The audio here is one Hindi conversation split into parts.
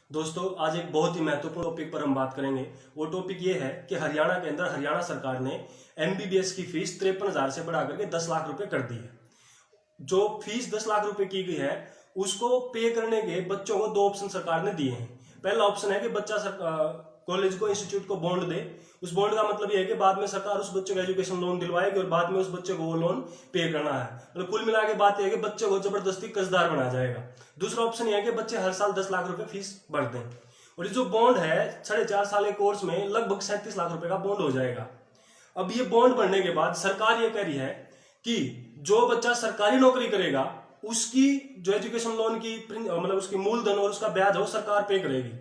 दोस्तों, आज एक बहुत ही महत्वपूर्ण टॉपिक पर हम बात करेंगे। वो टॉपिक ये है कि हरियाणा के अंदर हरियाणा सरकार ने एमबीबीएस की फीस 53,000 से बढ़ा करके 10 लाख रुपए कर दी है। जो फीस 10 लाख रुपए की गई है उसको पे करने के बच्चों को दो ऑप्शन सरकार ने दिए हैं। पहला ऑप्शन है कि बच्चा कॉलेज को इंस्टीट्यूट को बॉन्ड दे। उस बॉन्ड का मतलब ये है कि बाद में सरकार उस बच्चे को एजुकेशन लोन दिलवाएगी और बाद में उस बच्चे को वो लोन पे करना है। मतलब कुल मिला के बात यह है कि बच्चे को जबरदस्ती कर्जदार बनाया जाएगा। दूसरा ऑप्शन यह है कि बच्चे हर साल 10 लाख रुपए फीस भर दें। और ये जो बॉन्ड है 4.5 साल के कोर्स में लगभग 37 लाख रुपए का बॉन्ड हो जाएगा। अब ये बॉन्ड भरने के बाद सरकार ये कह रही है कि जो बच्चा सरकारी नौकरी करेगा उसकी जो एजुकेशन लोन की मतलब उसकी मूलधन और उसका ब्याज है वो सरकार पे करेगी,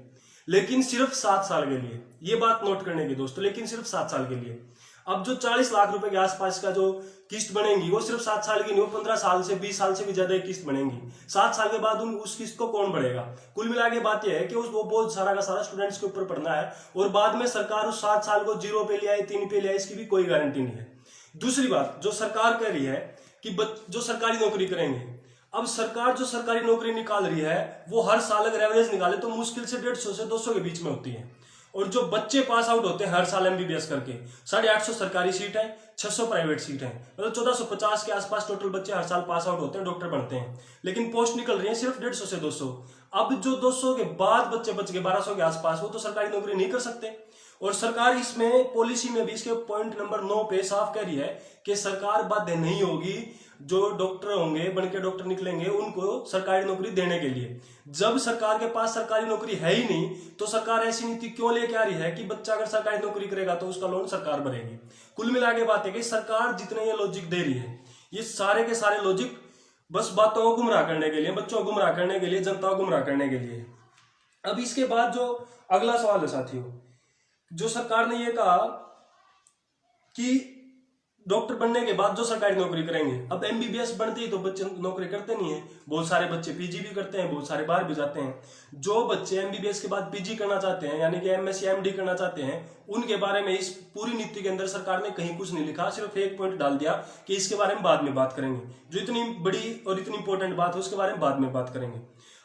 लेकिन सिर्फ 7 साल के लिए। ये बात नोट करने की दोस्तों, लेकिन सिर्फ 7 साल के लिए। अब जो 40 लाख रुपए के आसपास का जो किस्त बनेगी वो सिर्फ 7 साल की नहीं, वो 15 साल से 20 साल से भी ज्यादा किस्त बनेगी। 7 साल के बाद उस किस्त को कौन भरेगा? कुल मिला के बात यह है कि वो बहुत सारा का सारा स्टूडेंट्स के ऊपर पड़ना है और बाद में सरकार उस 7 साल को 0 पे ले आए 3 पे ले आए, इसकी भी कोई गारंटी नहीं है। दूसरी बात जो सरकार कह रही है कि जो सरकारी नौकरी करेंगे, अब सरकार जो सरकारी नौकरी निकाल रही है वो हर साल अगर एवरेज निकाले तो मुश्किल से 150 से 200 के बीच में होती है। और जो बच्चे पास आउट होते हैं हर साल एमबीबीएस करके, 850 सरकारी सीट है, 600 प्राइवेट सीट है, मतलब 1450 के आसपास टोटल बच्चे हर साल पास आउट होते हैं, डॉक्टर बनते हैं। लेकिन पोस्ट निकल रही है सिर्फ 150 से 200। अब जो 200 के बाद बच्चे बच गए 1200 के आसपास, वो तो सरकारी नौकरी नहीं कर सकते। और सरकार इसमें पॉलिसी में भी इसके पॉइंट नंबर 9 पे साफ कह रही है कि सरकार बाध्य नहीं होगी जो डॉक्टर होंगे बनके डॉक्टर निकलेंगे उनको सरकारी नौकरी देने के लिए। जब सरकार के पास सरकारी नौकरी है ही नहीं तो सरकार ऐसी नीति क्यों लेके आ रही है कि बच्चा अगर सरकारी नौकरी करेगा तो उसका लोन सरकार भरेगी? कुल मिला के बात है कि सरकार जितने ये लॉजिक दे रही है ये सारे के सारे लॉजिक बस बातों को गुमराह करने के लिए, बच्चों को गुमराह करने के लिए, जनता को गुमराह करने के लिए। अब इसके बाद जो अगला सवाल है साथियों, जो सरकार ने ये कहा कि डॉक्टर बनने के बाद जो सरकारी नौकरी करेंगे, अब एमबीबीएस बनती है तो बच्चे नौकरी करते नहीं है। बहुत सारे बच्चे पीजी भी करते हैं, बहुत सारे बाहर भी जाते हैं। जो बच्चे एमबीबीएस के बाद पीजी करना चाहते हैं यानी कि एमएससी एमडी करना चाहते हैं, उनके बारे में इस पूरी नीति के अंदर सरकार ने कहीं कुछ नहीं लिखा, सिर्फ एक पॉइंट डाल दिया कि इसके बारे में बाद में बात करेंगे। जो इतनी बड़ी और इतनी इंपॉर्टेंट बात है उसके बारे में बाद में बात करेंगे।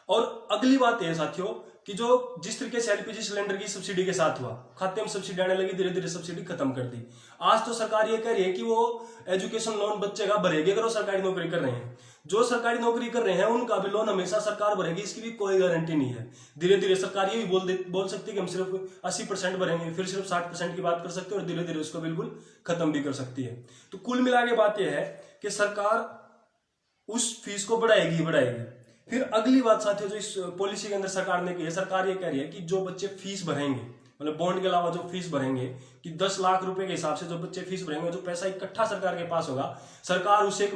और अगली बात यह साथियों कि जो जिस तरीके से एलपीजी सिलेंडर की सब्सिडी के साथ हुआ, खाते में सब्सिडी आने लगी, धीरे धीरे सब्सिडी खत्म कर दी। आज तो सरकार ये कह रही है कि वो एजुकेशन लोन बच्चे का भरेगी अगर वो सरकारी नौकरी कर रहे हैं। जो सरकारी नौकरी कर रहे हैं उनका भी लोन हमेशा सरकार भरेगी, इसकी भी कोई गारंटी नहीं है। धीरे धीरे सरकार ये भी बोल सकती है कि हम सिर्फ 80% भरेंगे, फिर सिर्फ 60% की बात कर सकते हैं और धीरे धीरे उसको बिल्कुल खत्म भी कर सकती है। तो कुल मिला के बात यह है कि सरकार उस फीस को बढ़ाएगी बढ़ाएगी। फिर अगली बात साथियों जो इस पॉलिसी के अंदर सरकार ने की है, सरकार ये कह रही है कि जो बच्चे फीस भरेंगे, मतलब बॉन्ड के अलावा जो फीस भरेंगे, कि 10 लाख रुपए के हिसाब से जो बच्चे फीस भरेंगे, जो पैसा इकट्ठा सरकार के पास होगा, सरकार उसे एक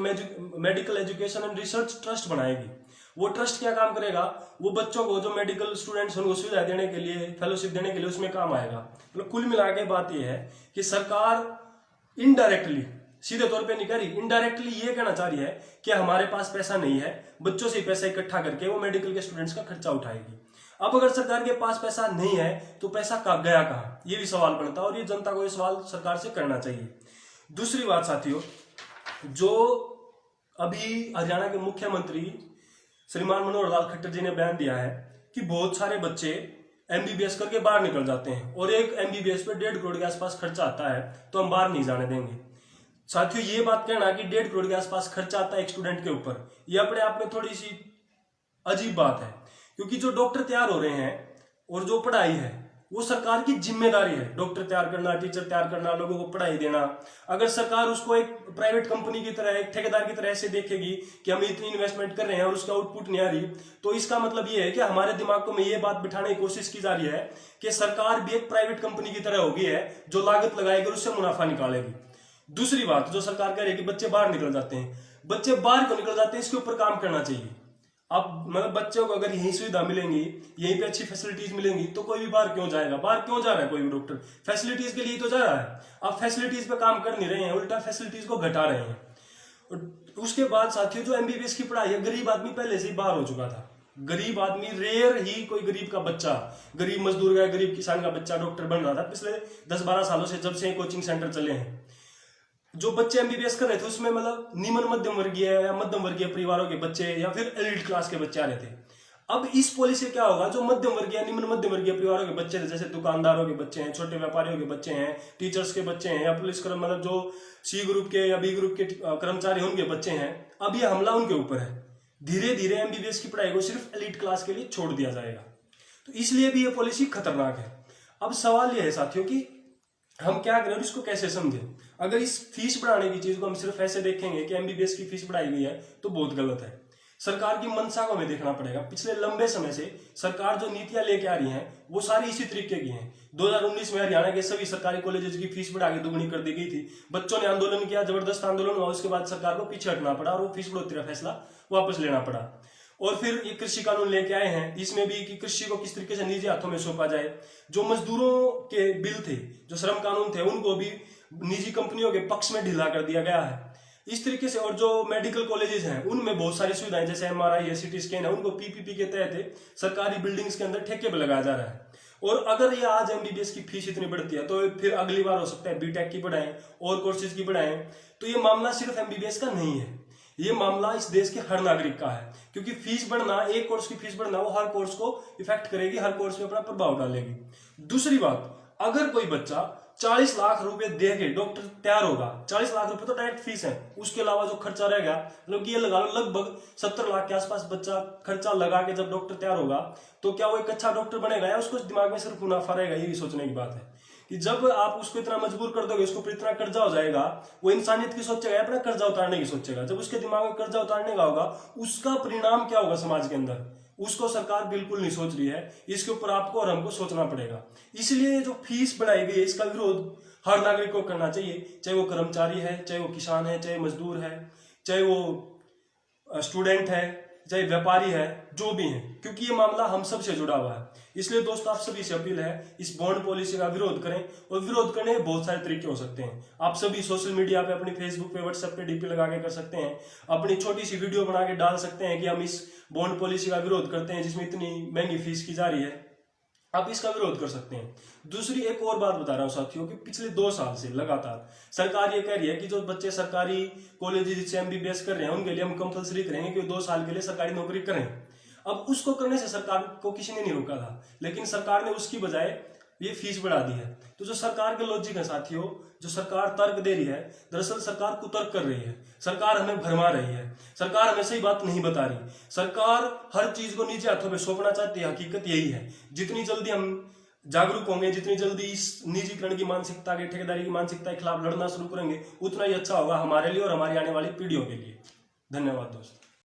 medical education and research trust बनाएगी। वो ट्रस्ट क्या काम करेगा? वो बच्चों को जो मेडिकल स्टूडेंट्स उनको सुविधा देने के लिए, फेलोशिप देने के लिए उसमें काम आएगा। मतलब कुल मिला के बात यह है कि सरकार इनडायरेक्टली, सीधे तौर पे नहीं कह रही, इनडायरेक्टली ये कहना चाह रही है कि हमारे पास पैसा नहीं है, बच्चों से पैसा इकट्ठा करके वो मेडिकल के स्टूडेंट्स का खर्चा उठाएगी। अब अगर सरकार के पास पैसा नहीं है तो पैसा गया कहाँ, ये भी सवाल बनता है और ये जनता को ये सवाल सरकार से करना चाहिए। दूसरी बात साथियों, जो अभी हरियाणा के मुख्यमंत्री श्रीमान मनोहर लाल खट्टर जी ने बयान दिया है कि बहुत सारे बच्चे एमबीबीएस करके बाहर निकल जाते हैं और एक एमबीबीएस पे 1.5 करोड़ के आसपास खर्चा आता है, तो हम बाहर नहीं जाने देंगे। साथियों ये बात कहना कि 1.5 करोड़ के आसपास खर्चा आता है एक स्टूडेंट के ऊपर, ये अपने आप में थोड़ी सी अजीब बात है, क्योंकि जो डॉक्टर तैयार हो रहे हैं और जो पढ़ाई है वो सरकार की जिम्मेदारी है। डॉक्टर तैयार करना, टीचर तैयार करना, लोगों को पढ़ाई देना। अगर सरकार उसको एक प्राइवेट कंपनी की तरह, एक ठेकेदार की तरह ऐसे देखेगी कि हम इतनी इन्वेस्टमेंट कर रहे हैं और उसका आउटपुट नहीं आ रही, तो इसका मतलब ये है कि हमारे दिमाग में ये बात बिठाने की कोशिश की जा रही है कि सरकार भी एक प्राइवेट कंपनी की तरह होगी है जो लागत लगाएगी और उससे मुनाफा निकालेगी। दूसरी बात जो सरकार कह रही है कि बच्चे बाहर निकल जाते हैं, बच्चे बाहर क्यों निकल जाते हैं इसके ऊपर काम करना चाहिए। अब मतलब बच्चों को अगर यही सुविधा मिलेंगी, यहीं पे अच्छी फैसिलिटीज मिलेंगी तो कोई भी बाहर क्यों जाएगा? बाहर क्यों जा रहा है कोई भी डॉक्टर? फैसिलिटीज के लिए तो जा रहा है। अब फैसिलिटीज पे काम कर नहीं रहे हैं, उल्टा फैसिलिटीज को घटा रहे हैं। और उसके बाद साथियों जो एमबीबीएस की पढ़ाई है, गरीब आदमी पहले से ही बाहर हो चुका था। गरीब आदमी, रेयर ही कोई गरीब का बच्चा, गरीब मजदूर का, गरीब किसान का बच्चा डॉक्टर बन रहा था पिछले 10-12 सालों से, जब से कोचिंग सेंटर चले हैं। जो बच्चे एमबीबीएस कर रहे थे उसमें मतलब निम्न मध्यम वर्गीय या मध्यम वर्गीय परिवारों के बच्चे या फिर एलिट क्लास के बच्चे आ रहे थे। अब इस पॉलिसी से क्या होगा, जो मध्यम वर्गीय निम्न मध्यम वर्गीय परिवारों के बच्चे थे, जैसे दुकानदारों के बच्चे हैं, छोटे व्यापारियों के बच्चे हैं, टीचर्स के बच्चे हैं, या पुलिस कर्म मतलब जो सी ग्रुप के या बी ग्रुप के कर्मचारी उनके बच्चे हैं, अब ये हमला उनके ऊपर है। धीरे धीरे एमबीबीएस की पढ़ाई को सिर्फ एलीट क्लास के लिए छोड़ दिया जाएगा। तो इसलिए भी ये पॉलिसी खतरनाक है। अब सवाल यह है साथियों कि हम क्या करें और इसको कैसे समझें। अगर इस फीस बढ़ाने की चीज को हम सिर्फ ऐसे देखेंगे कि एमबीबीएस की फीस बढ़ाई गई है तो बहुत गलत है। सरकार की मंशा को हमें देखना पड़ेगा। पिछले लंबे समय से सरकार जो नीतियां लेके आ रही हैं वो सारी इसी तरीके की हैं। 2019 में हरियाणा के सभी सरकारी कॉलेजेस की फीस बढ़ा के दुगनी कर दी गई थी। बच्चों ने आंदोलन किया, जबरदस्त आंदोलन हुआ, उसके बाद सरकार को पीछे हटना पड़ा और वो फीस बढ़ोतरी का फैसला वापस लेना पड़ा। और फिर ये कृषि कानून लेके आए हैं, इसमें भी कि कृषि को किस तरीके से निजी हाथों में सौंपा जाए। जो मजदूरों के बिल थे, जो श्रम कानून थे, उनको भी निजी कंपनियों के पक्ष में ढीला कर दिया गया है इस तरीके से। और जो मेडिकल कॉलेजेस हैं उनमें बहुत सारी सुविधाएं जैसे एमआरआई है, सीटी स्कैन है, उनको पीपीपी के तहत सरकारी बिल्डिंग्स के अंदर ठेके पर लगाया जा रहा है। और अगर ये आज एमबीबीएस की फीस इतनी बढ़ती है तो फिर अगली बार हो सकता है बीटेक की बढ़ाएं और कोर्सेज की बढ़ाएं। तो ये मामला सिर्फ एमबीबीएस का नहीं है, ये मामला इस देश के हर नागरिक का है। क्योंकि फीस बढ़ना, एक कोर्स की फीस बढ़ना, वो हर कोर्स को इफेक्ट करेगी, हर कोर्स पे अपना प्रभाव डालेगी। दूसरी बात, अगर कोई बच्चा 40 लाख रुपए दे के डॉक्टर तैयार होगा, 40 लाख रुपए तो डायरेक्ट फीस है, उसके अलावा जो खर्चा रहेगा, मतलब कि ये लगा लो लगभग 70 लाख के आसपास बच्चा खर्चा लगा के जब डॉक्टर तैयार होगा, तो क्या वो एक अच्छा डॉक्टर बनेगा या उसको दिमाग में सिर्फ मुनाफा रहेगा? ये भी सोचने की बात है कि जब आप उसको इतना मजबूर कर दोगे, उसको इतना कर्जा हो जाएगा, वो इंसानियत की सोचेगा, अपना कर्जा उतारने की सोचेगा। जब उसके दिमाग में कर्जा उतारने का होगा, उसका परिणाम क्या होगा समाज के अंदर, उसको सरकार बिल्कुल नहीं सोच रही है। इसके ऊपर आपको और हमको सोचना पड़ेगा। इसलिए जो फीस बढ़ाई गई है इसका विरोध हर नागरिक को करना चाहिए, चाहे वो कर्मचारी है, चाहे वो किसान है, चाहे मजदूर है, चाहे वो स्टूडेंट है, चाहे व्यापारी है, जो भी है, क्योंकि ये मामला हम सब से जुड़ा हुआ है। इसलिए दोस्तों आप सभी से अपील है, इस बॉन्ड पॉलिसी का विरोध करें। और विरोध करने के बहुत सारे तरीके हो सकते हैं। आप सभी सोशल मीडिया पे, अपनी फेसबुक पे, व्हाट्सएप पे डीपी लगा के कर सकते हैं, अपनी छोटी सी वीडियो बना के डाल सकते हैं कि हम इस बॉन्ड पॉलिसी का विरोध करते हैं जिसमें इतनी महंगी फीस की जा रही है। आप इसका विरोध कर सकते हैं। दूसरी एक और बात बता रहा हूं साथियों कि पिछले 2 साल से लगातार सरकार ये कह रही है कि जो बच्चे सरकारी कॉलेज से एमबीबीएस कर रहे हैं उनके लिए हम कंपलसरी करेंगे कि 2 साल के लिए सरकारी नौकरी करें। अब उसको करने से सरकार को किसी ने नहीं रोका था, लेकिन सरकार ने उसकी बजाय ये फीस बढ़ा दी है। तो जो सरकार के लॉजिक है साथियों, जो सरकार तर्क दे रही है, दरअसल सरकार कुतर्क कर रही है, सरकार हमें भरमा रही है, सरकार हमें सही बात नहीं बता रही। सरकार हर चीज को निजी हाथों में सौंपना चाहती है। हकीकत यही है। जितनी जल्दी हम जागरूक होंगे, जितनी जल्दी इस निजीकरण की मानसिकता के, ठेकेदारी की मानसिकता के खिलाफ लड़ना शुरू करेंगे, उतना ही अच्छा होगा हमारे लिए और हमारी आने वाली पीढ़ियों के लिए। धन्यवाद दोस्तों।